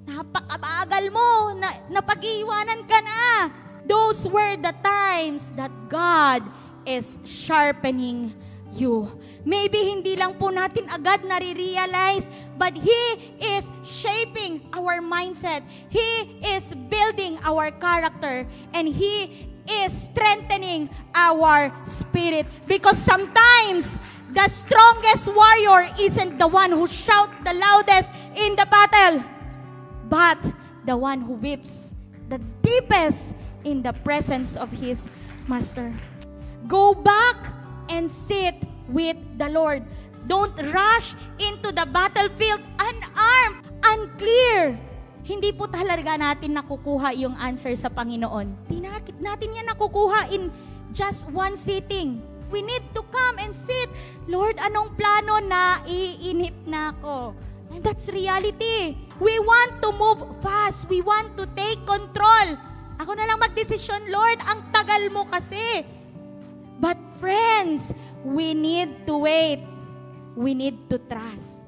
Napakabagal mo, napag-iwanan ka na. Those were the times that God is sharpening you. Maybe hindi lang po natin agad nare-realize, but He is shaping our mindset. He is building our character, and He is strengthening our spirit. Because sometimes, the strongest warrior isn't the one who shouts the loudest in the battle, but the one who weeps the deepest in the presence of his master. Go back and sit with the Lord. Don't rush into the battlefield unarmed, unclear. Hindi po talaga natin nakukuha yung answer sa Panginoon. Tinakit natin yan nakukuha in just one sitting. We need to come and sit. Lord, anong plano? Naiinip na ako. And that's reality. We want to move fast. We want to take control. Ako na lang magdesisyon, Lord, ang tagal mo kasi. But friends, we need to wait. We need to trust.